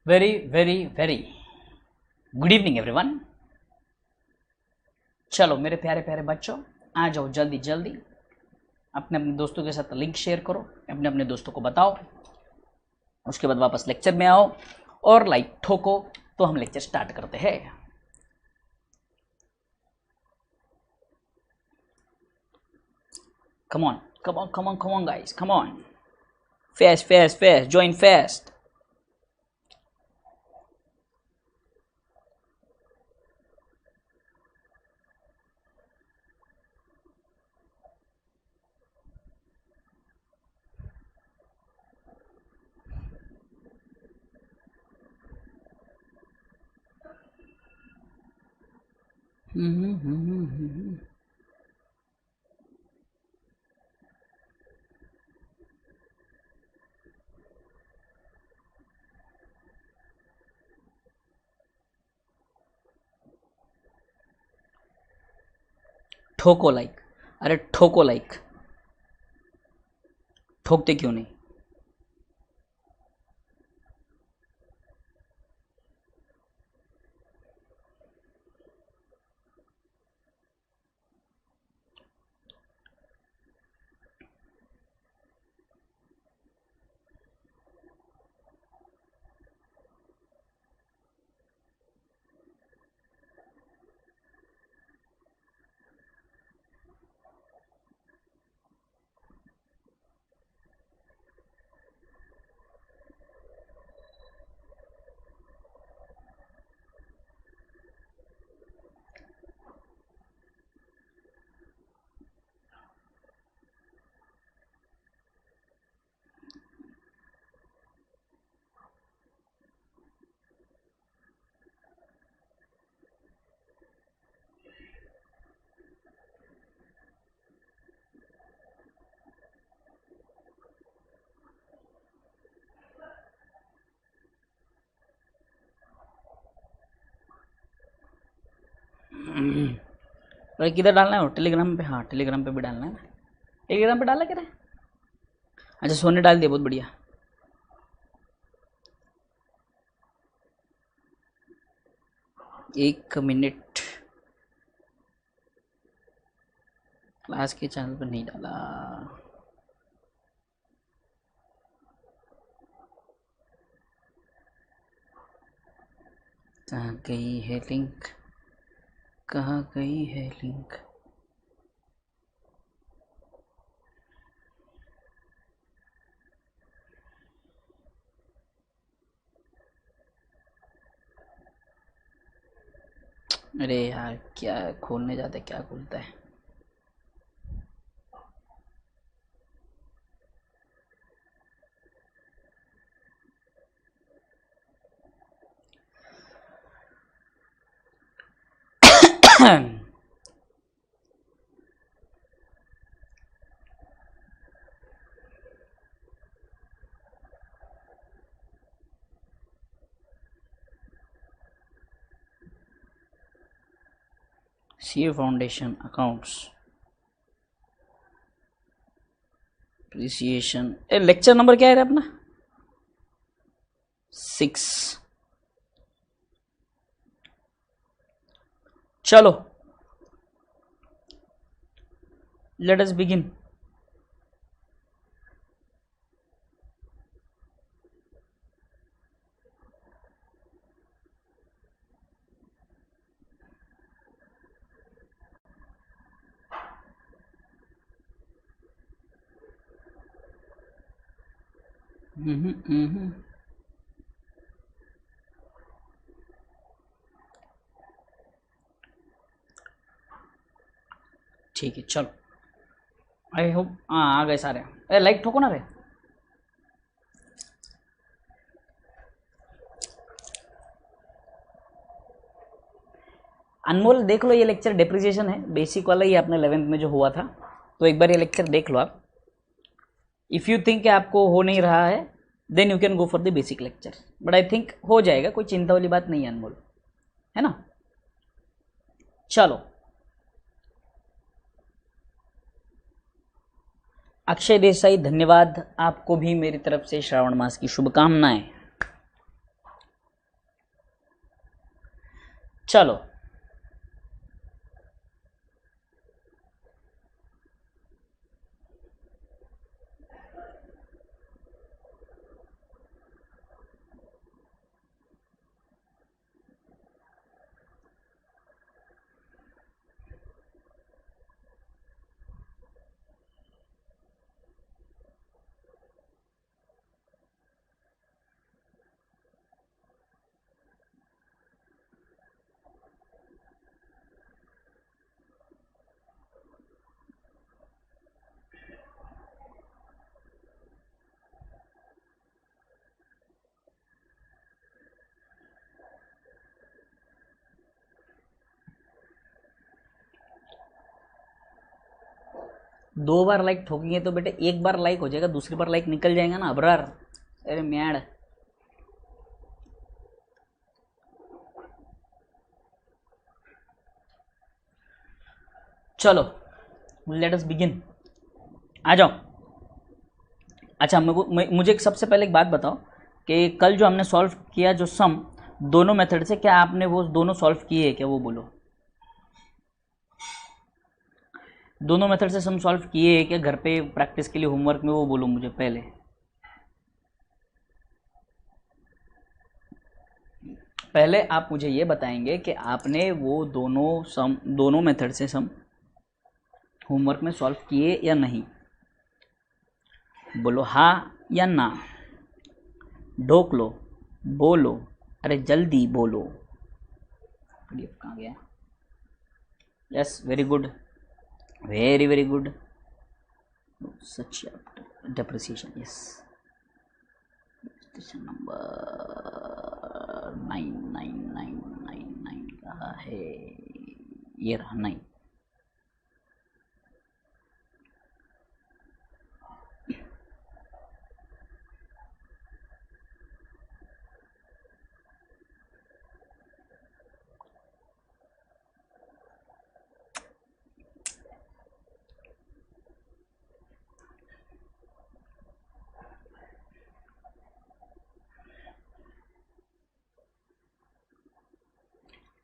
Very very very good evening everyone. चलो मेरे प्यारे प्यारे बच्चों, आ जाओ जल्दी जल्दी, अपने अपने दोस्तों के साथ लिंक शेयर करो, अपने अपने दोस्तों को बताओ, उसके बाद वापस लेक्चर में आओ और लाइक ठोको। तो हम लेक्चर स्टार्ट करते हैं। Come on come on come on come on guys, come on, fast fast fast, join fast. ठोको लाइक, अरे ठोको लाइक, ठोकते क्यों नहीं? अरे किधर डालना है? टेलीग्राम पे? हाँ टेलीग्राम पे भी डालना है ना। टेलीग्राम पे डाला क्या? अच्छा सोने डाल दिया, बहुत बढ़िया। एक मिनट, क्लास के चैनल पर नहीं डाला। कहाँ गई है लिंक? कहाँ गई है लिंक? अरे यार क्या खोलने जाते, क्या खुलता है? CA foundation accounts appreciation. Lecture number क्या है अपना? 6। चलो लेट अस बिगिन। ठीक है चलो, आई होप आ गए सारे। अरे लाइक ठोको ना रे। अनमोल देख लो, ये लेक्चर डेप्रिसिएशन है, बेसिक वाला ही आपने 11th में जो हुआ था, तो एक बार ये लेक्चर देख लो आप। इफ़ यू थिंक आपको हो नहीं रहा है then you can go for the basic lecture, but I think हो जाएगा, कोई चिंता वाली बात नहीं है अनमोल, है ना। चलो अक्षय देसाई धन्यवाद, आपको भी मेरी तरफ से श्रावण मास की शुभकामनाएं। चलो दो बार लाइक ठोकेंगे तो बेटे एक बार लाइक हो जाएगा, दूसरी बार लाइक निकल जाएगा ना अबरार। अरे म्याड़, चलो लेट अस बिगिन। आ जाओ। अच्छा मुझे एक सबसे पहले एक बात बताओ कि कल जो हमने सॉल्व किया जो सम दोनों मेथड से, क्या आपने वो दोनों सॉल्व किए क्या? वो बोलो, दोनों मेथड से सम सॉल्व किए क्या घर पे प्रैक्टिस के लिए होमवर्क में? वो बोलो मुझे पहले। पहले आप मुझे ये बताएंगे कि आपने वो दोनों मेथड से सम होमवर्क में सॉल्व किए या नहीं। बोलो हाँ या ना, ढोक लो, बोलो, अरे जल्दी बोलो। पीडीएफ कहाँ गया? Yes, very good, very very good, such depreciation. Yes, station number 9999 कहाँ है? ये रहा 9।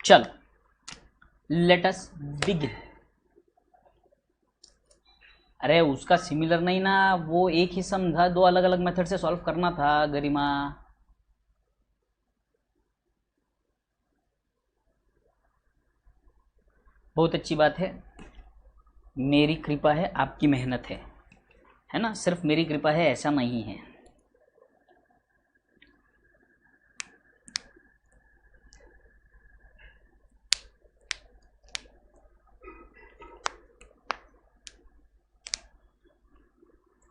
चलो लेट अस बिगिन। अरे उसका सिमिलर नहीं ना, वो एक ही सम था, दो अलग अलग मेथड से सॉल्व करना था गरिमा। बहुत अच्छी बात है, मेरी कृपा है, आपकी मेहनत है ना? सिर्फ मेरी कृपा है ऐसा नहीं है।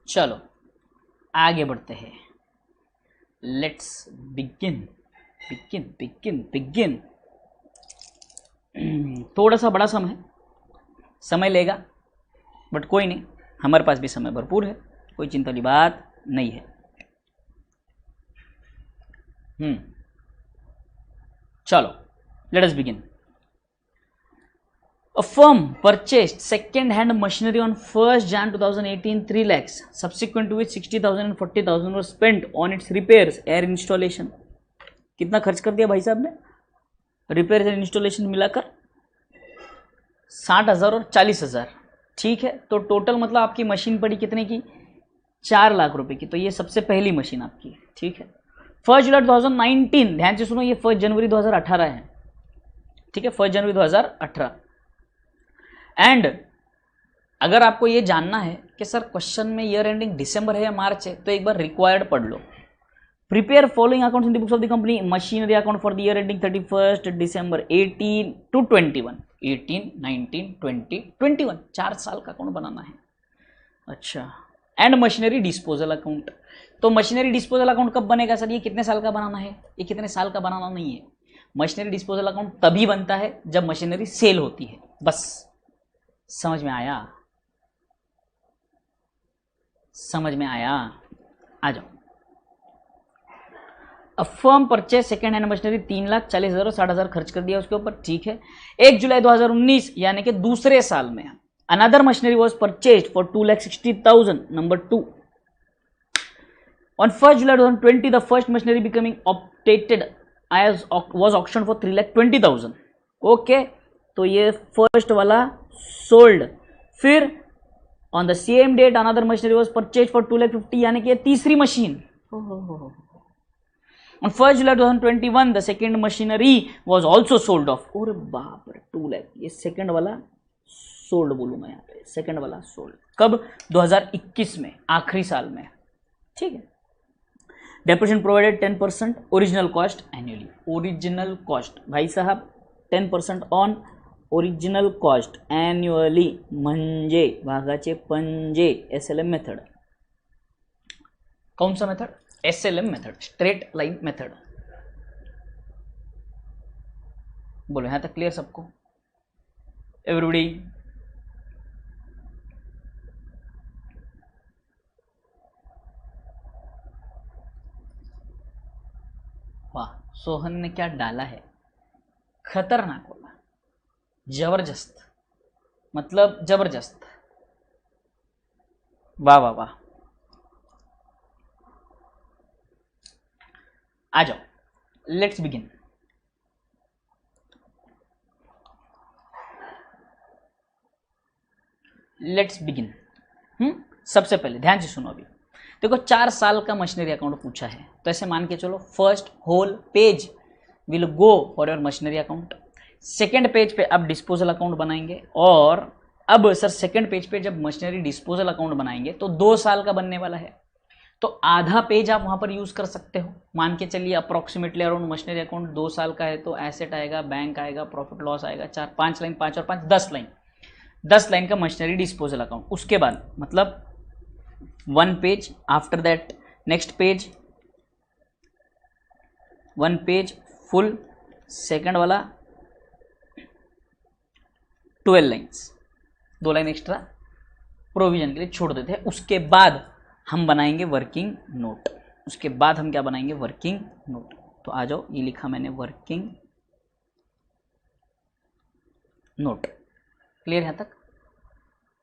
चलो आगे बढ़ते हैं। Let's begin begin begin begin. थोड़ा सा बड़ा समय लेगा, बट कोई नहीं, हमारे पास भी समय भरपूर है, कोई चिंता की बात नहीं है। चलो late us begin. A firm purchased second-hand machinery on 1st Jan 2018 3 lakhs, subsequent to which 60,000 and 40,000 were spent on its repairs, air installation। कितना खर्च कर दिया भाई साहब ने? रिपेयर एंड इंस्टॉलेशन मिलाकर 60,000 और 40,000। ठीक है, तो टोटल मतलब आपकी मशीन पड़ी कितने की? 4 लाख रुपए की। तो ये सबसे पहली मशीन आपकी, ठीक है। 1 जुलाई 2019, ध्यान से सुनो, ये 1 जनवरी 2018 है, ठीक है, 1 जनवरी 2018। एंड अगर आपको ये जानना है कि सर क्वेश्चन में ईयर एंडिंग दिसंबर है या मार्च है, तो एक बार रिक्वायर्ड पढ़ लो। Prepare following accounts in the books of the company, machinery account for the year ending 31 December 18 to 21, 18, 19, 20, 21, 4 साल का अकाउंट बनाना है। अच्छा, एंड मशीनरी डिस्पोजल अकाउंट। तो मशीनरी डिस्पोजल अकाउंट कब बनेगा सर? ये कितने साल का बनाना है? ये कितने साल का बनाना नहीं है। मशीनरी डिस्पोजल अकाउंट तभी बनता है जब मशीनरी सेल होती है, बस। समझ में आया? समझ में आया? आ जाओ। A firm purchase second hand machinery 3,40,000 और 60,000 खर्च कर दिया उसके ऊपर, ठीक है। 1 जुलाई 2019 यानी कि दूसरे साल में another machinery was purchase for 2,60,000। Number 2, on 1 July 2020 the first machinery becoming outdated as was auctioned for 3,20,000। Okay, तो ये फर्स्ट वाला सोल्ड। फिर on the same date another machinery was purchase for 2,50,000, यानी कि तीसरी मशीन। On 1st July 2021 the second machinery was also sold off। और बाप रे 2 लाख, ये सेकंड वाला सोल्ड बोलूंगा यहाँ पे, सेकंड वाला सोल्ड कब? 2021 में, आखिरी साल में, ठीक है। Depreciation provided 10% original cost annually. Original cost भाई साहब 10% ऑन ओरिजिनल कॉस्ट एन्युअली, म्हणजे भागाचे पंजे, SLM मेथड। कौन सा method? SLM method, straight line method. बोलो यहां तक क्लियर सबको? एवरीबॉडी? वाह, सोहन ने क्या डाला है, खतरनाक बोला, जबरदस्त, मतलब जबरदस्त, वाह वाह वाह। आ जाओ, लेट्स बिगिन। Let's begin. सबसे पहले ध्यान से सुनो। अभी देखो 4 साल का मशीनरी अकाउंट पूछा है, तो ऐसे मान के चलो first whole page will go for your machinery account. Second page पे अब डिस्पोजल अकाउंट बनाएंगे, और अब सर सेकेंड पेज पे जब मशीनरी डिस्पोजल अकाउंट बनाएंगे तो 2 साल का बनने वाला है, तो आधा पेज आप वहां पर यूज कर सकते हो। मान के चलिए अप्रोक्सीमेटली अराउंड मशीनरी अकाउंट 2 साल का है, तो एसेट आएगा, बैंक आएगा, प्रॉफिट लॉस आएगा, 4-5 लाइन, 5 और 5 10 लाइन, 10 लाइन का मशीनरी डिस्पोजल अकाउंट। उसके बाद मतलब 1 page, after that next page, 1 page full, second वाला 12 लाइन्स, 2 लाइन एक्स्ट्रा प्रोविजन के लिए छोड़ देते हैं। उसके बाद हम बनाएंगे वर्किंग नोट। उसके बाद हम क्या बनाएंगे? Working note. तो आ जाओ, ये लिखा मैंने वर्किंग नोट। क्लियर यहां तक?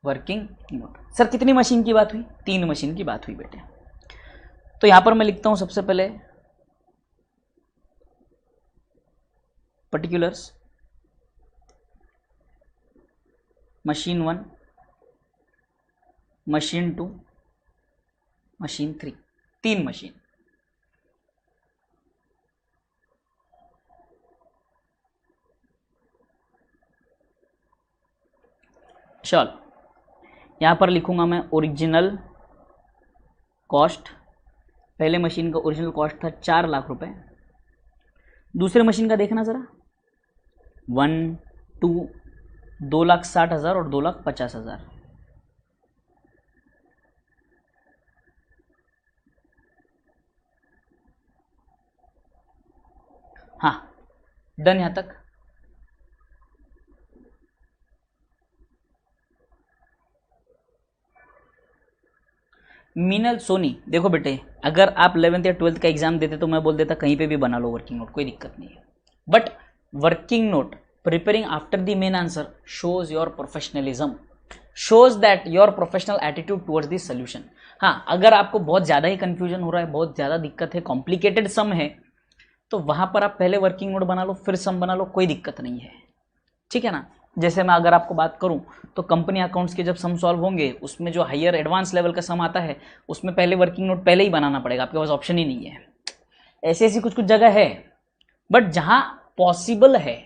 Working note. सर कितनी मशीन की बात हुई? 3 मशीन की बात हुई बेटे। तो यहां पर मैं लिखता हूं सबसे पहले particulars, machine 1, machine 2, machine 3, 3 machine. चल यहां पर लिखूंगा मैं ओरिजिनल कॉस्ट। पहले मशीन का ओरिजिनल कॉस्ट था 4 लाख रुपए। दूसरे मशीन का देखना जरा, 1, 2, 2,60,000 और 2,50,000। हाँ डन यहां तक। मीनल सोनी, देखो बेटे अगर आप 11th या 12th का एग्जाम देते तो मैं बोल देता कहीं पे भी बना लो वर्किंग नोट, कोई दिक्कत नहीं है। But working note preparing after the main answer shows your professionalism, shows that your professional attitude towards the solution. हाँ, अगर आपको बहुत ज़्यादा ही कंफ्यूजन हो रहा है, बहुत ज़्यादा दिक्कत है, कॉम्प्लिकेटेड सम है, तो वहां पर आप पहले वर्किंग नोट बना लो, फिर सम बना लो, कोई दिक्कत नहीं है, ठीक है ना। जैसे मैं अगर आपको बात करूं तो कंपनी अकाउंट्स के जब सम सॉल्व होंगे, उसमें जो हायर एडवांस लेवल का सम आता है उसमें पहले वर्किंग नोट पहले ही बनाना पड़ेगा, आपके पास ऑप्शन ही नहीं है। ऐसी ऐसी कुछ कुछ जगह है, बट जहां पॉसिबल है,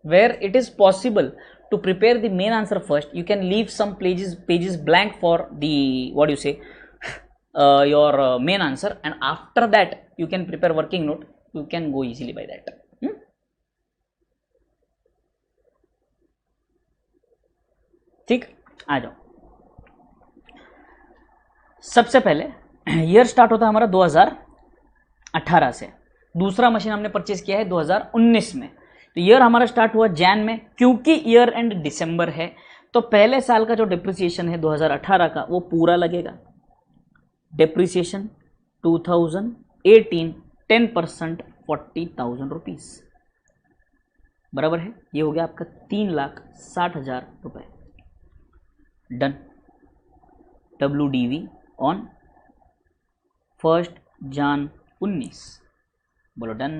where it is possible to prepare the main answer first, you can leave some pages blank for the what you say your main answer, and after that you can prepare working note, you can go easily by that। ठीक, आ जाओ। सबसे पहले year start होता है हमारा 2018 से, दूसरा machine हमने परचेज किया है 2019 में, तो ईयर हमारा स्टार्ट हुआ जैन में, क्योंकि ईयर एंड दिसंबर है तो पहले साल का जो डिप्रिसिएशन है 2018 का वो पूरा लगेगा। डिप्रिसिएशन 2018 10% 40,000 रुपीज, बराबर है, ये हो गया आपका 3,60,000 रुपए। डन। WDV ऑन 1 Jan 19, बोलो डन।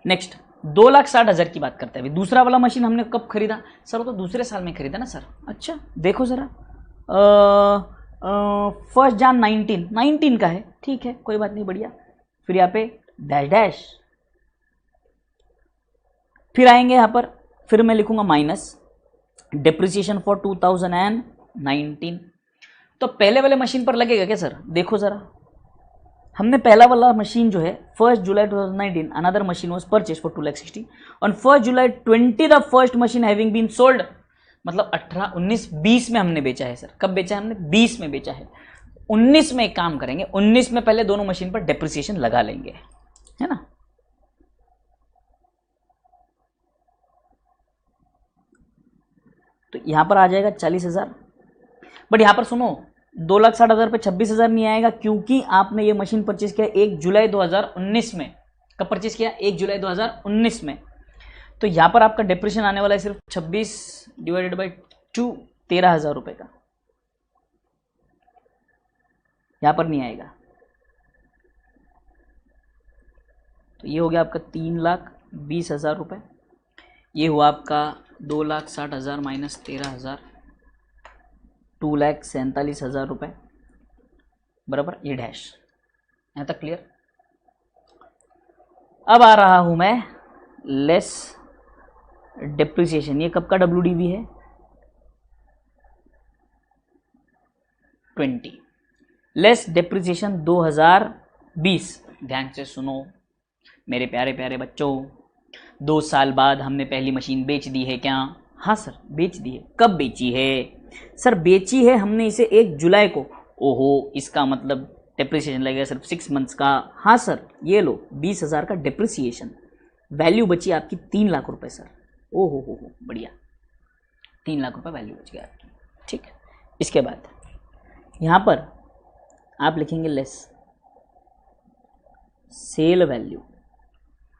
नेक्स्ट 2,60,000 की बात करते हैं। अभी दूसरा वाला मशीन हमने कब खरीदा सर? वो तो दूसरे साल में खरीदा ना सर। अच्छा देखो ज़रा, 1 जनवरी 19 का है, ठीक है कोई बात नहीं, बढ़िया। फिर यहाँ पे डैश डैश, फिर आएंगे यहाँ पर, फिर मैं लिखूंगा माइनस डेप्रिसिएशन फॉर 2019। तो पहले वाले मशीन पर लगेगा क्या सर? देखो ज़रा, हमने पहला वाला मशीन जो है 1 July 2019 another machine was purchase for 2,60,000 on 1 July 20 the first machine having been sold, मतलब 18, 19, 20 में हमने बेचा है सर। कब बेचा है हमने? 20 में बेचा है। 19 में एक काम करेंगे, 19 में पहले दोनों मशीन पर डेप्रिसिएशन लगा लेंगे, है ना। तो यहां पर आ जाएगा 40,000, बट यहां पर सुनो 2,60,000 पे 26,000 नहीं आएगा, क्योंकि आपने ये मशीन परचेज किया 1 जुलाई 2019 में। कब परचेज किया? 1 जुलाई 2019 में। तो यहां पर आपका डेप्रिसिएशन आने वाला है सिर्फ 26 डिवाइडेड बाई 2, 13,000 रुपए का। यहां पर नहीं आएगा। तो ये हो गया आपका 3,20,000 रुपए। ये हुआ आपका 2,60,000 माइनस 13,000, 2,47,000 रुपए बराबर ये डैश। यहां तक क्लियर? अब आ रहा हूं मैं लेस डेप्रिसिएशन। ये कब का WDV है? 20 लेस डेप्रिसिएशन 2020। ध्यान से सुनो मेरे प्यारे प्यारे बच्चों, 2 साल बाद हमने पहली मशीन बेच दी है क्या? हाँ सर बेच दी है। कब बेची है सर? बेची है हमने इसे 1 जुलाई को। ओहो, इसका मतलब डेप्रिसिएशन लगेगा सिर्फ 6 मंथ्स का। हाँ सर, ये लो 20,000 का डेप्रिसिएशन, वैल्यू बची आपकी 3 लाख रुपए सर। ओहो हो बढ़िया, 3 लाख रुपए वैल्यू बच गया आपकी, ठीक है। इसके बाद यहाँ पर आप लिखेंगे लेस सेल वैल्यू।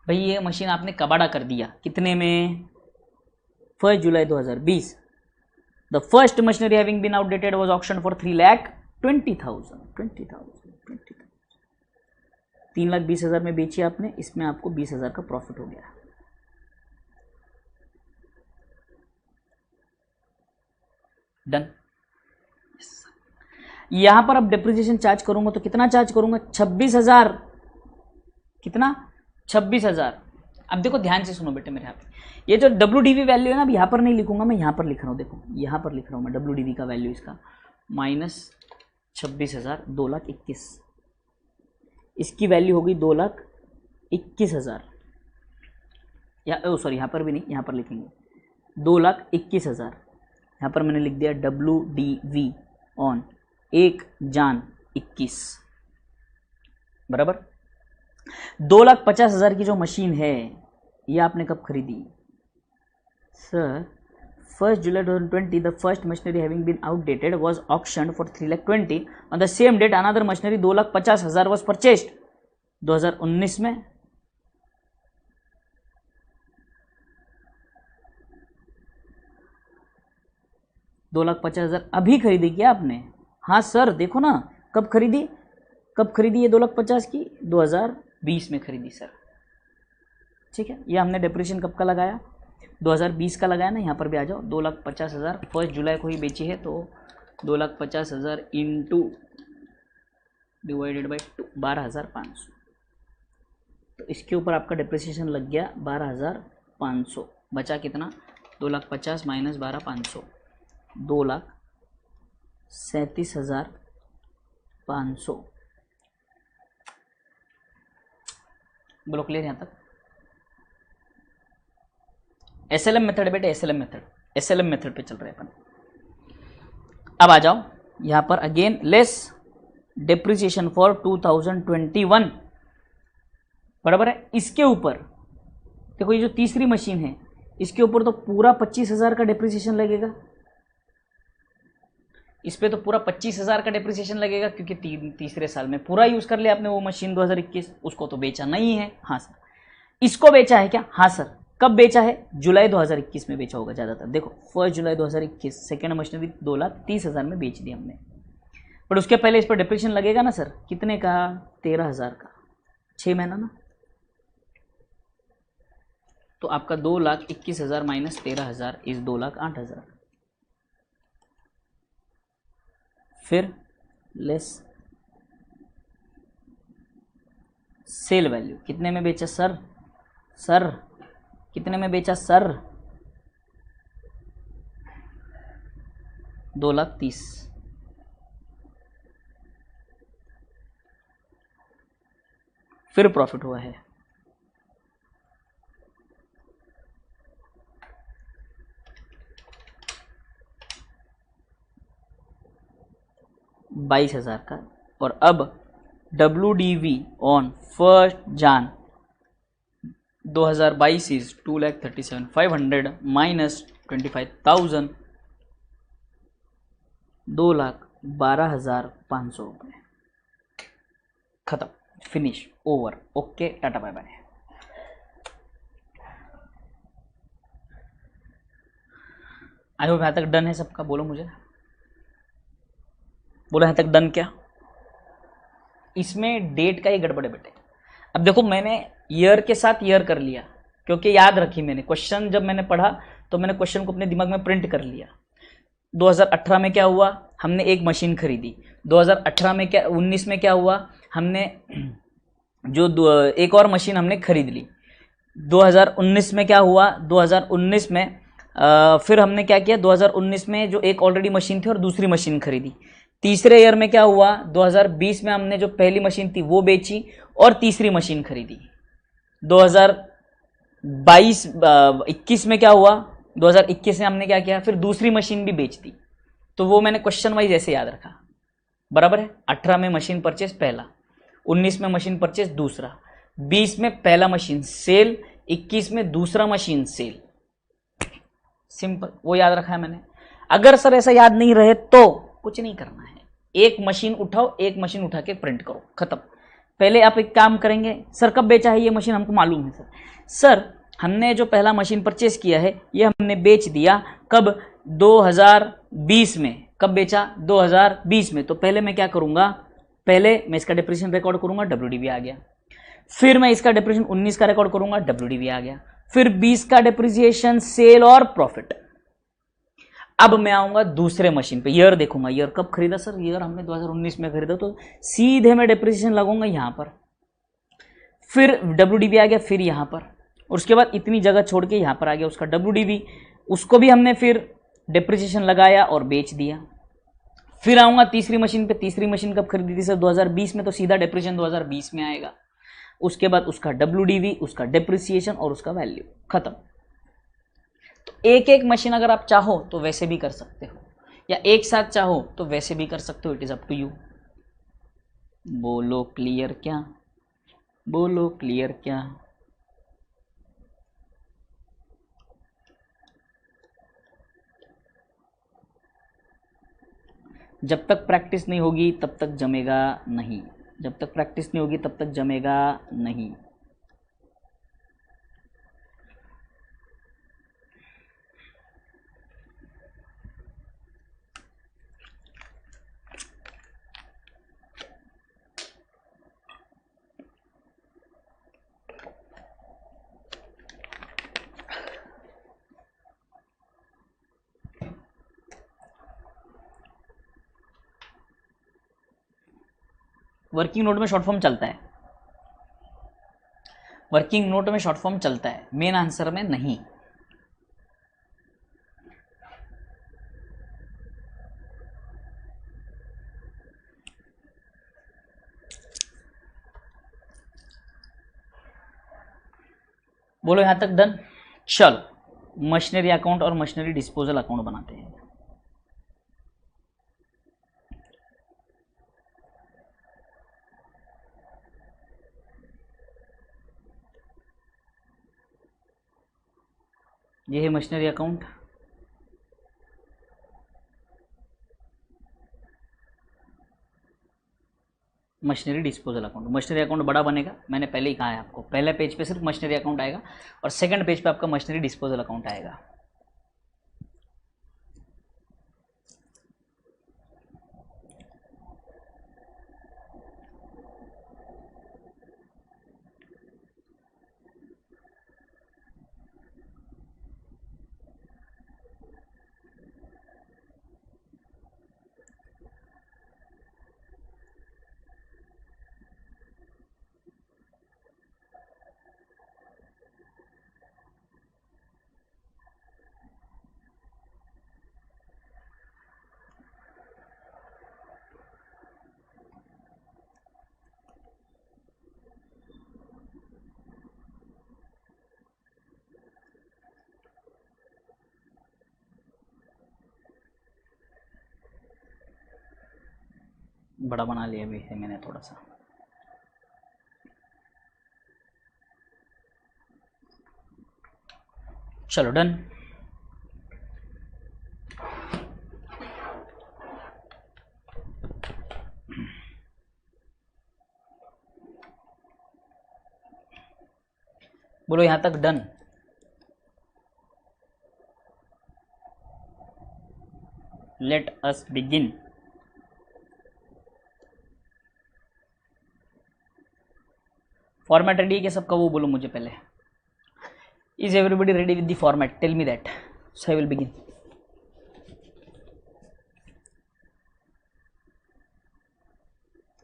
भाई ये मशीन आपने कबाड़ा कर दिया कितने में? 1 July 2020। The first machinery having been outdated was auction for 3,20,000। 3,20,000 में बेची आपने, इसमें आपको 20,000 का प्रॉफिट हो गया। डन। यहां पर अब डेप्रिसिएशन चार्ज करूंगा तो कितना चार्ज करूंगा? 26,000। कितना? 26,000। अब देखो ध्यान से सुनो बेटे मेरे यहाँ पे, ये जो WDV वैल्यू है ना, अब यहाँ पर नहीं लिखूंगा मैं, यहाँ पर लिख रहा हूँ। देखो यहाँ पर लिख रहा हूँ मैं WDV का वैल्यू इसका माइनस 26,000, 2,21,000। इसकी वैल्यू होगी 2,21,000। या सॉरी, यहाँ पर भी नहीं, यहाँ पर लिखेंगे 2,21,000। यहाँ पर मैंने लिख दिया WDV ऑन 1 जनवरी 21 बराबर। 2,50,000 की जो मशीन है ये आपने कब खरीदी sir? 1 July 2020 the first machinery having been outdated was auctioned for 3,20,000 on the same date another machinery 2,50,000 was purchased 2019 में। $2,50,000 अभी खरीदी क्या आपने? हाँ सर देखो ना, कब खरीदी? कब खरीदी ये 2,50,000 की? 2020 में खरीदी सर, ठीक है। ये हमने डेप्रिसिएशन कब का लगाया? 2020 का लगाया ना। यहाँ पर भी आ जाओ, 2,50,000 1 जुलाई को ही बेची है, तो 2,50,000 इंटू डिवाइडेड बाई 12,500। तो इसके ऊपर आपका डेप्रिसिएशन लग गया 12,500। बचा कितना? 2,50,000 माइनस 12,500, 2,37,500। बोलो क्लियर यहाँ तक? SLM मेथड बेटे, SLM मेथड पे चल रहे हैं अपन। अब आ जाओ यहां पर अगेन लेस डेप्रिसिएशन फॉर 2021 बराबर है। इसके ऊपर देखो ये जो तीसरी मशीन है इसके ऊपर तो पूरा 25,000 का डेप्रिसिएशन लगेगा। इस पे तो पूरा 25,000 का डेप्रिसिएशन लगेगा, क्योंकि तीसरे साल में पूरा यूज कर लिया आपने वो मशीन 2021। उसको तो बेचा नहीं है। हाँ सर। इसको बेचा है क्या? हाँ सर। कब बेचा है? जुलाई 2021 में बेचा होगा ज़्यादातर। देखो 1 जुलाई 2021 सेकेंड मशीनरी 2,30,000 में बेच दी हमने, बट उसके पहले इस पर डिप्रेशन लगेगा ना सर। कितने का? 13,000 का। 6 महीना ना, तो आपका 2,21,000 माइनस 13,000 इज 2,08,000। फिर लेस सेल वैल्यू, कितने में बेचा सर? सर कितने में बेचा सर? 2,30,000। फिर प्रॉफिट हुआ है 22,000 का। और अब WDV on 1 Jan 2022 is 2,37,500 minus 25,000, 2,12,500 रुपये। खत्म, finish, over, okay, tata bye bye. I hope यहाँ तक डन है सबका? बोलो मुझे, बोलो यहाँ तक डन क्या? इसमें डेट का ही गड़बड़ है बेटे। अब देखो मैंने ईयर के साथ ईयर कर लिया, क्योंकि याद रखी मैंने क्वेश्चन, जब मैंने पढ़ा तो मैंने क्वेश्चन को अपने दिमाग में प्रिंट कर लिया। 2018 में क्या हुआ? हमने एक मशीन खरीदी। 2018 में क्या, 19 में क्या हुआ? हमने एक और मशीन हमने खरीद ली। 2019 में क्या हुआ? 2019 में फिर हमने क्या किया? 2019 में जो एक ऑलरेडी मशीन थी और दूसरी मशीन खरीदी। तीसरे ईयर में क्या हुआ? 2020 में हमने जो पहली मशीन थी वो बेची और तीसरी मशीन खरीदी। 2021 में क्या हुआ? 2021 में हमने क्या किया? फिर दूसरी मशीन भी बेच दी। तो वो मैंने क्वेश्चन वाइज ऐसे याद रखा, बराबर है। 18 में मशीन परचेज पहला, 19 में मशीन परचेज दूसरा, 20 में पहला मशीन सेल, 21 में दूसरा मशीन सेल। सिंपल, वो याद रखा है मैंने। अगर सर ऐसा याद नहीं रहे तो कुछ नहीं करना है, एक मशीन उठाओ, एक मशीन उठा के प्रिंट करो, खत्म। पहले आप एक काम करेंगे, सर कब बेचा है ये मशीन? हमको मालूम है सर। सर हमने जो पहला मशीन परचेस किया है ये हमने बेच दिया कब? 2020 में। कब बेचा? 2020 में। तो पहले मैं क्या करूंगा? पहले मैं इसका डिप्रेशन रिकॉर्ड करूंगा, WDV आ गया। फिर मैं इसका डिप्रेशन 19 का रिकॉर्ड करूंगा, WDV आ गया। फिर 20 का डिप्रिसिएशन, सेल और प्रॉफिट। अब मैं आऊंगा दूसरे मशीन पे, ईयर देखूंगा, ईयर कब खरीदा सर? ईयर हमने 2019 में खरीदा, तो सीधे मैं डिप्रिसिएशन लगाऊंगा यहां पर। फिर WDV आ गया, फिर यहां पर, और उसके बाद इतनी जगह छोड़ के यहां पर आ गया उसका WDV, उसको भी हमने फिर डिप्रिसिएशन लगाया और बेच दिया। फिर आऊंगा तीसरी मशीन पे, तीसरी मशीन कब खरीदी थी सर? 2020 में, तो सीधा डिप्रिसिएशन 2020 में आएगा। उसके बाद उसका WDV, उसका डिप्रिसिएशन और उसका वैल्यू, खत्म। तो एक एक मशीन अगर आप चाहो तो वैसे भी कर सकते हो, या एक साथ चाहो तो वैसे भी कर सकते हो, it is up to you. बोलो क्लियर क्या? बोलो क्लियर क्या? जब तक प्रैक्टिस नहीं होगी तब तक जमेगा नहीं, जब तक प्रैक्टिस नहीं होगी तब तक जमेगा नहीं। वर्किंग नोट में शॉर्ट फॉर्म चलता है, वर्किंग नोट में शॉर्ट फॉर्म चलता है, मेन आंसर में नहीं। बोलो यहां तक डन? चलो मशीनरी अकाउंट और मशीनरी डिस्पोजल अकाउंट बनाते हैं। ये है machinery account, machinery disposal account. Machinery account बड़ा बनेगा, मैंने पहले ही कहा है आपको, पहले पेज पे सिर्फ मशीनरी अकाउंट आएगा और सेकंड पेज पे आपका मशीनरी डिस्पोजल अकाउंट आएगा। बड़ा बना लिया भी है मैंने थोड़ा सा। चलो डन। बोलो यहां तक done. Let us begin. Format ready है क्या सबका? वो बोलो मुझे पहले। Is everybody ready with the format? Tell me that so I will begin.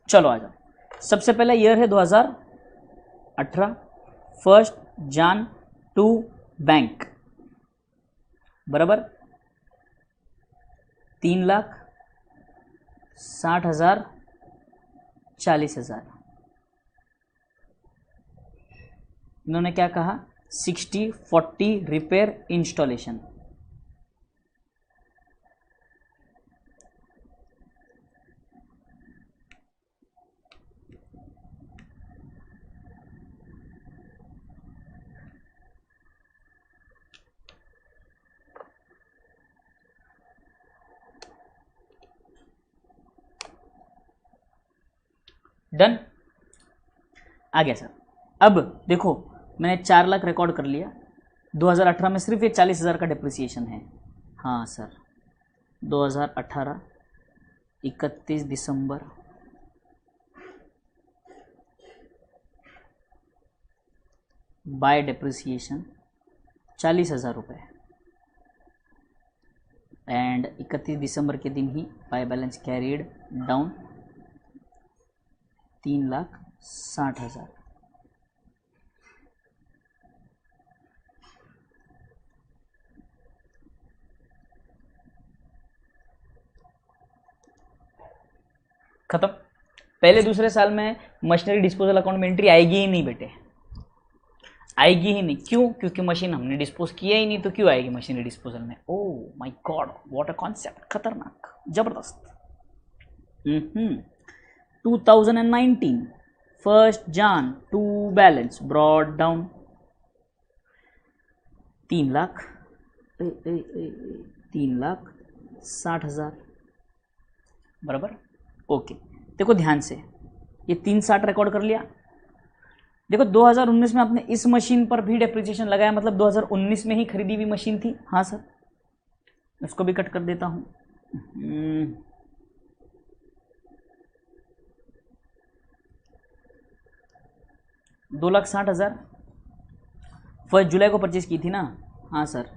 चलो आ जाओ। सबसे पहला ईयर है 2018। फर्स्ट जान टू बैंक बराबर 3,60,000 40,000। इन्होंने क्या कहा? 60-40 रिपेयर इंस्टॉलेशन। डन आ गया सर। अब देखो मैंने 4 लाख रिकॉर्ड कर लिया। 2018 में सिर्फ ये 40,000 का डिप्रिसिएशन है। हाँ सर 2018 31 दिसंबर बाय डिप्रिसिएशन 40,000 रुपये एंड 31 दिसंबर के दिन ही बाय बैलेंस कैरिड डाउन 3,60,000। खत्म। पहले दूसरे साल में मशीनरी डिस्पोजल अकाउंट में एंट्री आएगी ही नहीं बेटे, आएगी ही नहीं। क्यों? क्योंकि मशीन हमने डिस्पोज किया ही नहीं, तो क्यों आएगी मशीनरी डिस्पोजल में? Oh my God what a concept, खतरनाक, जबरदस्त। 2019 फर्स्ट जान टू बैलेंस ब्रॉड डाउन 3,60,000 बराबर। ओके देखो ध्यान से, ये 360 रिकॉर्ड कर लिया। देखो 2019 में आपने इस मशीन पर भी डेप्रिसिएशन लगाया, मतलब 2019 में ही खरीदी हुई मशीन थी। हाँ सर इसको भी कट कर देता हूँ। 2,60,000 1 जुलाई को परचेज की थी ना? हाँ सर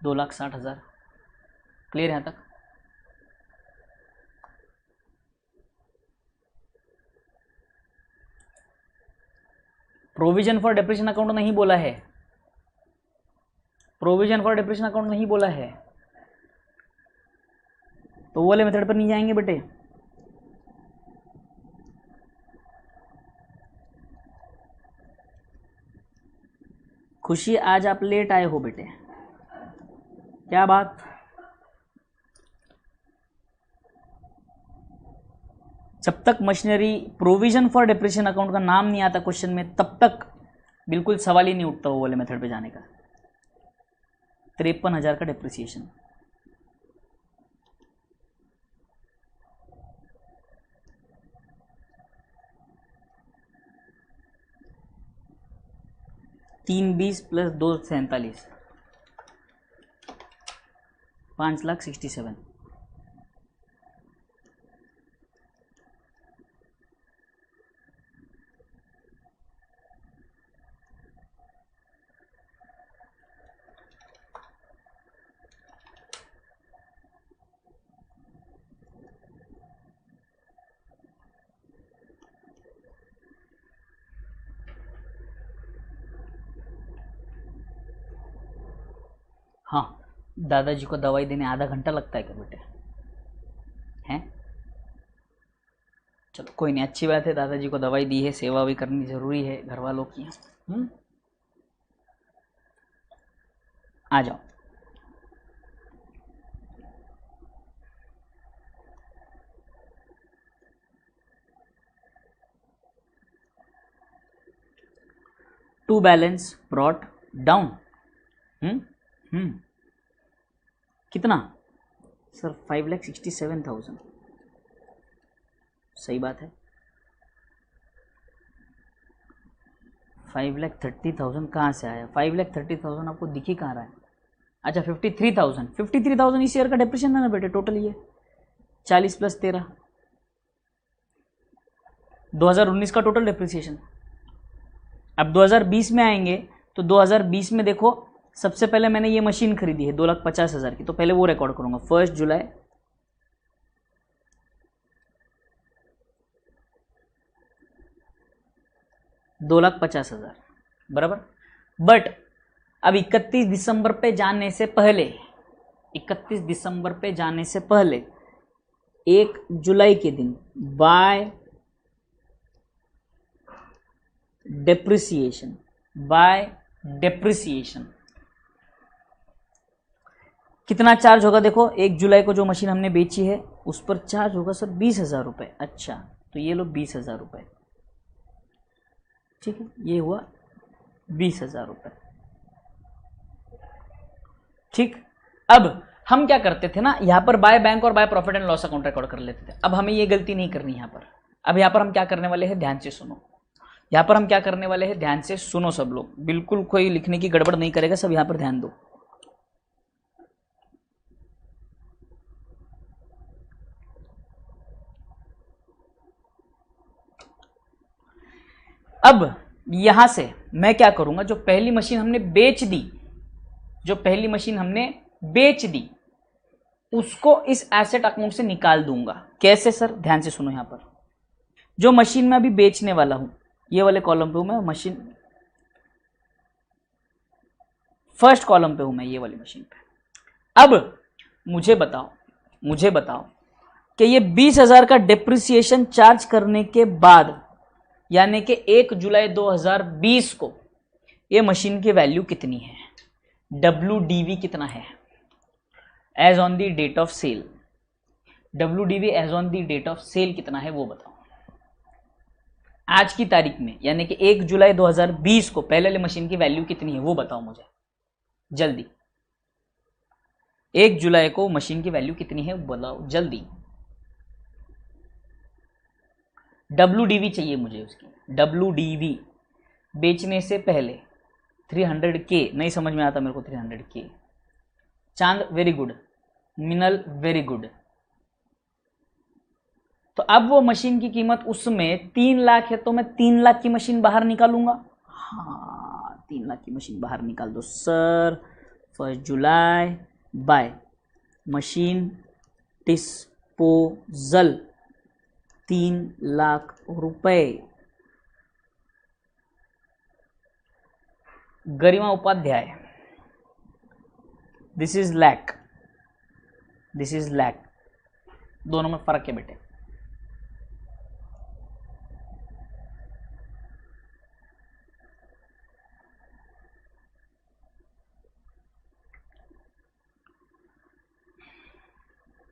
2,60,000 क्लियर यहाँ तक? प्रोविजन फॉर डेप्रिसिएशन अकाउंट नहीं बोला है, प्रोविजन फॉर डेप्रिसिएशन अकाउंट नहीं बोला है, तो वो वाले मेथड पर नहीं जाएंगे बेटे। खुशी आज आप लेट आए हो बेटे, क्या बात? जब तक machinery provision for depreciation account का नाम नहीं आता क्वेश्चन में, तब तक बिल्कुल सवाल ही नहीं उठता वो वाले मेथड पे जाने का। 53,000 का डेप्रिसिएशन। तीन 20 प्लस 2,47 5,67,000। हाँ दादाजी को दवाई देने आधा घंटा लगता है क्या बेटे? हैं? चलो कोई नहीं, अच्छी बात है, दादाजी को दवाई दी है, सेवा भी करनी जरूरी है घर वालों की। आ जाओ। To balance brought down. कितना सर? 5,67,000। सही बात है। 5,30,000 कहाँ से आया? 5,30,000 आपको दिख ही कहाँ रहा है? अच्छा 53,000। 53,000 इस ईयर का डिप्रेशन है ना बेटे, टोटल ये 40 + 13 2019 का टोटल डिप्रिसिएशन। अब 2020 में आएंगे तो 2020 में देखो, सबसे पहले मैंने ये मशीन खरीदी है 2,50,000 की, तो पहले वो रिकॉर्ड करूंगा। 1 जुलाई 2,50,000 बराबर। बट अब 31 दिसंबर पे जाने से पहले, 31 दिसंबर पे जाने से पहले 1 जुलाई के दिन बाय डेप्रिसिएशन, कितना चार्ज होगा? देखो 1 जुलाई को जो मशीन हमने बेची है उस पर चार्ज होगा सर 20,000 रुपये। अच्छा तो ये लो 20,000 रुपये, ठीक है, ये हुआ 20,000 रुपये। ठीक, अब हम क्या करते थे ना, यहाँ पर बाय बैंक और by profit and loss account record कर लेते थे। अब हमें ये गलती नहीं करनी यहाँ पर। अब यहाँ पर हम क्या करने वाले हैं, ध्यान से सुनो। यहाँ पर हम क्या करने वाले हैं, ध्यान से सुनो सब लोग, बिल्कुल कोई लिखने की गड़बड़ नहीं करेगा, सब यहाँ पर ध्यान दो। अब यहां से मैं क्या करूंगा, जो पहली मशीन हमने बेच दी, उसको इस एसेट अकाउंट से निकाल दूंगा। कैसे सर? ध्यान से सुनो। यहां पर जो मशीन मैं अभी बेचने वाला हूं, ये वाले कॉलम पे हूं मैं, मशीन फर्स्ट कॉलम पे हूं मैं, ये वाली मशीन पे। अब मुझे बताओ कि ये 20,000 का डिप्रिसिएशन चार्ज करने के बाद, यानी कि 1 जुलाई 2020 को ये मशीन की वैल्यू कितनी है? WDV कितना है as on the date of sale? WDV as on the date of sale कितना है वो बताओ। आज की तारीख में यानी कि 1 जुलाई 2020 को पहले वाली मशीन की वैल्यू कितनी है वो बताओ मुझे जल्दी। 1 जुलाई को मशीन की वैल्यू कितनी है बताओ जल्दी। WDV चाहिए मुझे उसकी। WDV बेचने से पहले 300K, नहीं समझ में आता मेरे को 300K। चांद वेरी गुड, मिनल वेरी गुड। तो अब वो मशीन की कीमत उसमें 3 लाख है, तो मैं 3 लाख की मशीन बाहर निकालूंगा। हाँ 3 लाख की मशीन बाहर निकाल दो sir. 1 July by machine disposal 3 lakh रुपए। गरिमा उपाध्याय, दिस इज लैक, दोनों में फर्क है बेटे।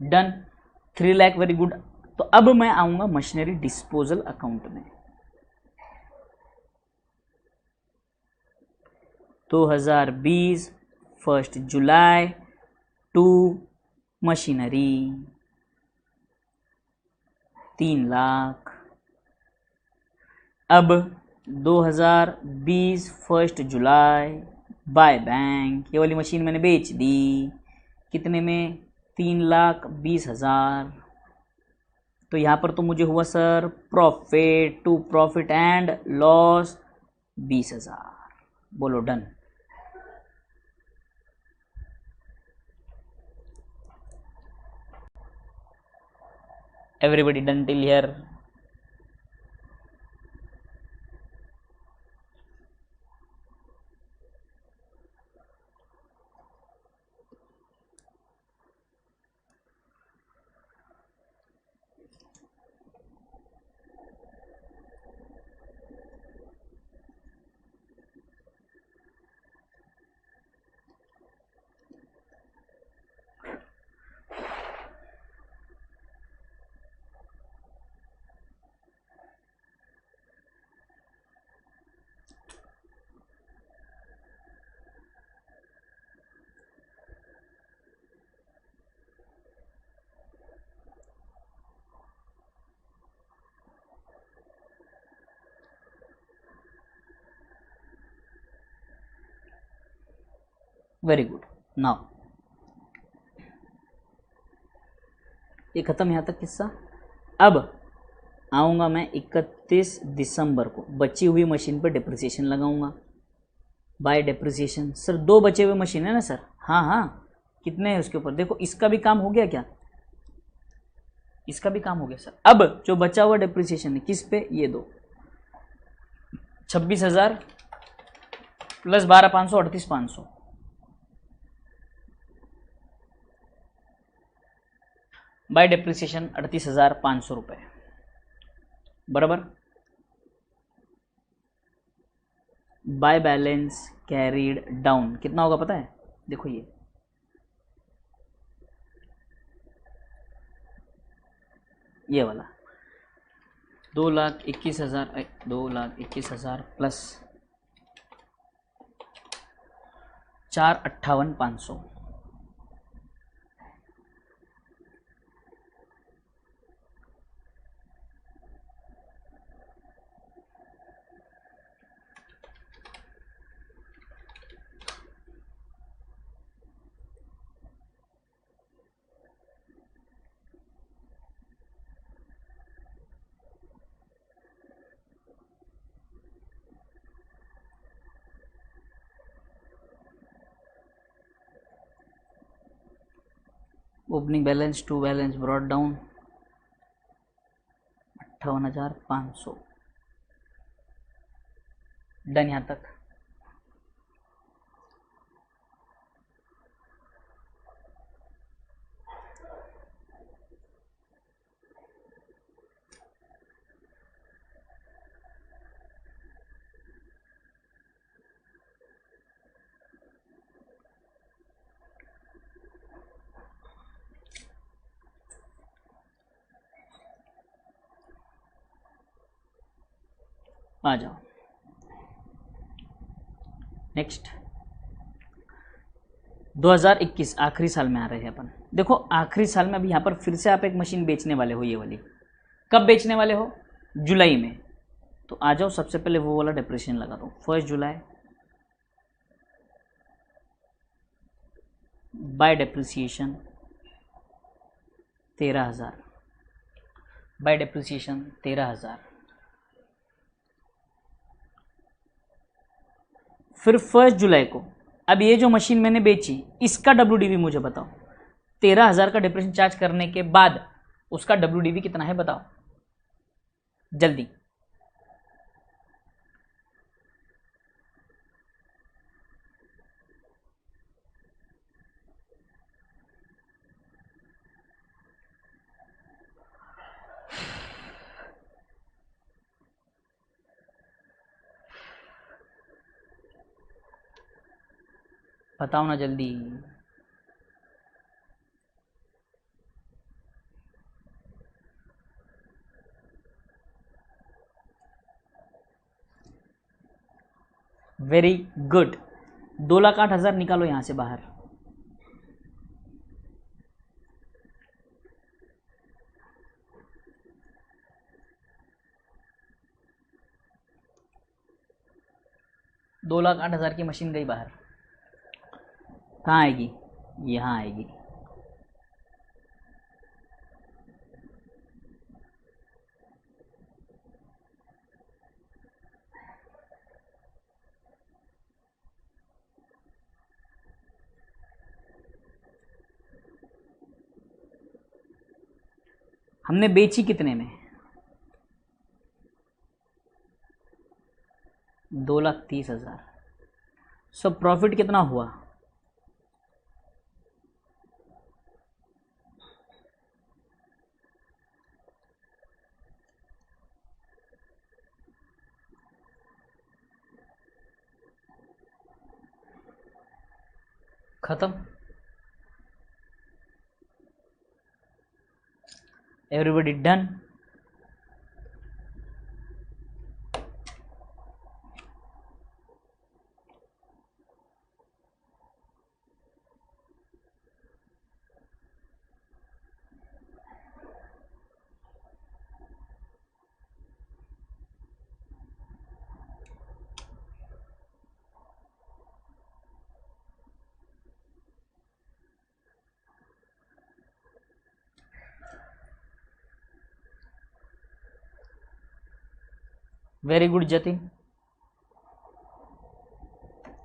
Done, 3 lakh very good. तो अब मैं आऊंगा मशीनरी डिस्पोजल अकाउंट में। 2020 1 जुलाई टू मशीनरी 3 लाख। अब 2020 1 जुलाई बाय बैंक, ये वाली मशीन मैंने बेच दी कितने में? 3,20,000। तो यहाँ पर तो मुझे हुआ sir profit to profit and loss 20,000। बोलो done. Everybody done till here? Very good. Now ये खत्म यहाँ तक किस्सा। अब आऊँगा मैं 31 दिसंबर को, बची हुई मशीन पर डिप्रिसिएशन लगाऊंगा। बाय डिप्रिसिएशन सर 2 बचे हुए मशीन है ना सर? हाँ हाँ, कितने हैं उसके ऊपर देखो। इसका भी काम हो गया क्या? इसका भी काम हो गया सर। अब जो बचा हुआ डिप्रिसिएशन है किस पे? ये दो 26,000 प्लस 12,500 38,500 बाय डिप्रिसिएशन 38,500 रुपये बराबर। बाय बैलेंस कैरीड डाउन कितना होगा पता है? देखो ये वाला 2,21,000 plus 4,58,500 opening balance to balance brought down 58,500 done यहाँ तक। आ जाओ नेक्स्ट 2021 आखिरी साल में आ रहे हैं अपन। देखो आखिरी साल में अभी यहाँ पर फिर से आप एक मशीन बेचने वाले हो, ये वाली। कब बेचने वाले हो? जुलाई में। तो आ जाओ सबसे पहले वो वाला डिप्रेशन लगा दो। 1 जुलाई बाय डिप्रिसिएशन 13,000 बाय डिप्रिसिएशन 13,000। फिर 1 जुलाई को अब ये जो मशीन मैंने बेची इसका WDV मुझे बताओ। 13,000 का डिप्रेशन चार्ज करने के बाद उसका WDV कितना है बताओ जल्दी। बताओ ना जल्दी। Very good. 2,08,000 निकालो यहां से बाहर। दो लाख आठ हजार की मशीन गई बाहर। कहाँ आएगी? यहाँ आएगी। हमने बेची कितने में? 2,30,000। सब प्रॉफिट कितना हुआ? खत्म। Everybody done. Very good Jatin,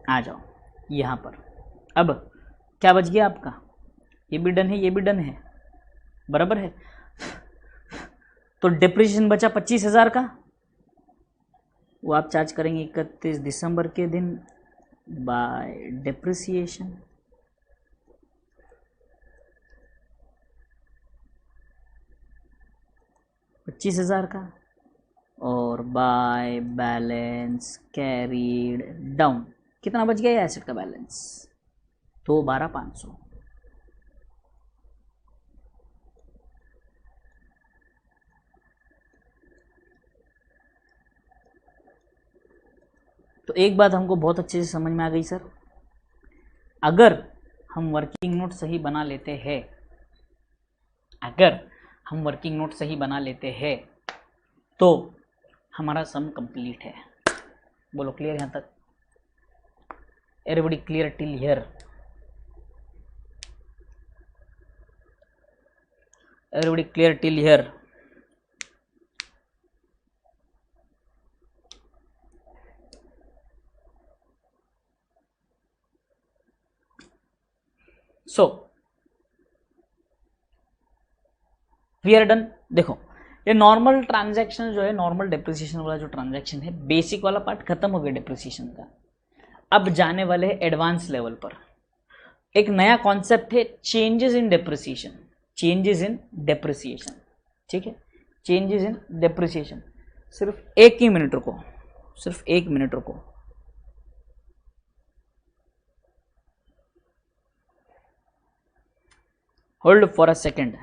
आ जाओ यहाँ पर। अब क्या बच गया आपका, ये भी डन है, ये भी डन है, बराबर है। तो डिप्रिसिएशन बचा 25,000 का, वो आप चार्ज करेंगे 31 दिसंबर के दिन बाय डिप्रिसिएशन। $25,000 का और बाय बैलेंस कैरीड डाउन कितना बच गया एसेट का बैलेंस, 212,500। तो एक बात हमको बहुत अच्छे से समझ में आ गई सर, अगर हम वर्किंग नोट सही बना लेते हैं, अगर हम वर्किंग नोट सही बना लेते हैं तो हमारा सम कंप्लीट है। बोलो क्लियर यहाँ तक, everybody clear till here, everybody clear till here. So we are done. देखो ये नॉर्मल ट्रांजैक्शन जो है, नॉर्मल डिप्रिसिएशन वाला जो ट्रांजैक्शन है, बेसिक वाला पार्ट खत्म हो गया डिप्रिसिएशन का। अब जाने वाले हैं एडवांस लेवल पर। एक नया कॉन्सेप्ट है changes in depreciation, changes in depreciation, ठीक है, चेंजेस इन डिप्रिसिएशन। सिर्फ 1 ही मिनट रुको, सिर्फ 1 मिनट रुको। Hold for a second.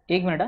एक मिनट।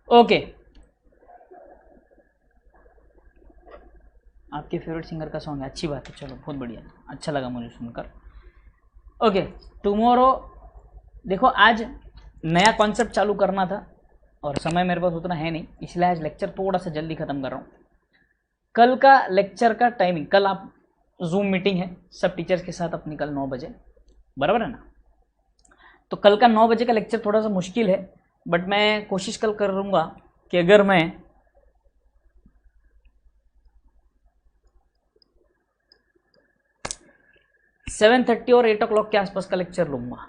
ओके, आपके फेवरेट सिंगर का सॉन्ग है, अच्छी बात है, चलो बहुत बढ़िया, अच्छा लगा मुझे सुनकर। ओके टुमारो, देखो आज नया कॉन्सेप्ट चालू करना था और समय मेरे पास उतना है नहीं, इसलिए आज लेक्चर थोड़ा सा जल्दी ख़त्म कर रहा हूँ। कल का लेक्चर का टाइमिंग, कल आप जूम मीटिंग है सब टीचर्स के साथ अपनी, कल 9 बजे, बराबर है ना। तो कल का 9 बजे का लेक्चर थोड़ा सा मुश्किल है, बट मैं कोशिश कल कर लूँगा कि अगर मैं 7:30 और 8 o'clock के आसपास का लेक्चर लूँगा।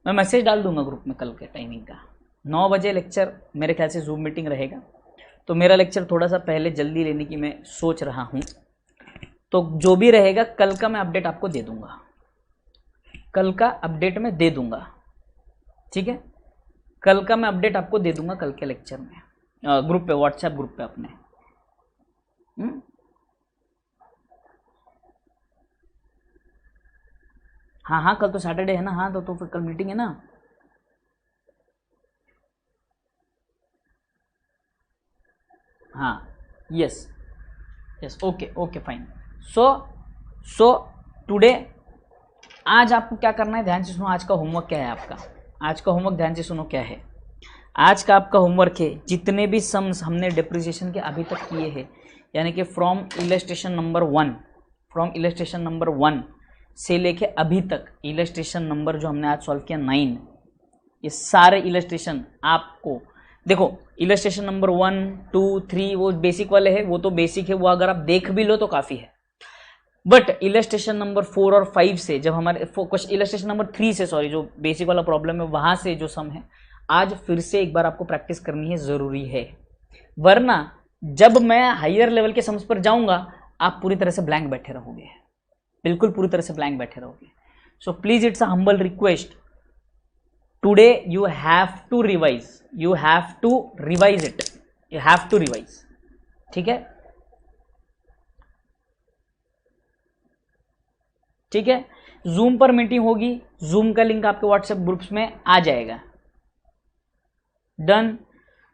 मैं मैसेज डाल दूंगा ग्रुप में कल के टाइमिंग का। 9 बजे लेक्चर मेरे ख्याल से जूम मीटिंग रहेगा, तो मेरा लेक्चर थोड़ा सा पहले जल्दी लेने की मैं सोच रहा हूँ। तो जो भी रहेगा कल का मैं अपडेट आपको दे दूँगा, कल का अपडेट मैं दे दूँगा, ठीक है। कल का मैं अपडेट आपको दे दूँगा कल के लेक्चर में, ग्रुप पे, व्हाट्सएप ग्रुप पे अपने। हाँ हाँ, कल तो सैटरडे है ना, हाँ तो फिर कल मीटिंग है ना। हाँ yes yes, okay okay fine. So today, आज आपको क्या करना है, ध्यान से सुनो। आज का होमवर्क क्या है आपका, आज का होमवर्क ध्यान से सुनो क्या है। आज का आपका होमवर्क है, जितने भी सम्स हमने डिप्रिसिएशन के अभी तक किए हैं, यानी कि फ्रॉम इलस्ट्रेशन नंबर 1 से लेके अभी तक इलस्ट्रेशन नंबर जो हमने आज सॉल्व किया 9, ये सारे इलस्ट्रेशन आपको देखो, इलस्ट्रेशन नंबर 1, 2, 3 वो बेसिक वाले हैं, वो तो बेसिक है, वो अगर आप देख भी लो तो काफ़ी है। बट इलस्ट्रेशन नंबर 4 और 5 से जब हमारे इलस्ट्रेशन नंबर 3 से सॉरी जो बेसिक वाला प्रॉब्लम है वहाँ से जो सम है, आज फिर से एक बार आपको प्रैक्टिस करनी है, ज़रूरी है। वरना जब मैं हायर लेवल के सम्स पर जाऊंगा आप पूरी तरह से ब्लैंक बैठे रहोगे, बिल्कुल पूरी तरह से ब्लैंक बैठे रहोगे। So please it's a humble request, today you have to revise it, you have to revise, ठीक है? ठीक है, जूम पर मीटिंग होगी, जूम का लिंक आपके व्हाट्सएप ग्रुप्स में आ जाएगा। Done.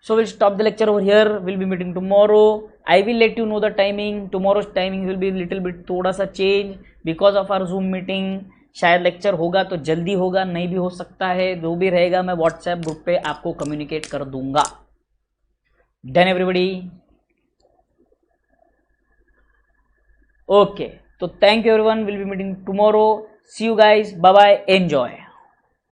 So we'll stop the lecture over here. We'll be meeting tomorrow. I will let you know the timing. Tomorrow's timing will be little bit थोड़ा सा change because of our Zoom meeting. शायद lecture होगा तो जल्दी होगा, नहीं भी हो सकता है, जो भी रहेगा मैं व्हाट्सएप ग्रुप पे आपको कम्युनिकेट कर दूंगा। Done everybody? ओके, तो thank you everyone, will be meeting tomorrow. See you guys, bye bye, enjoy.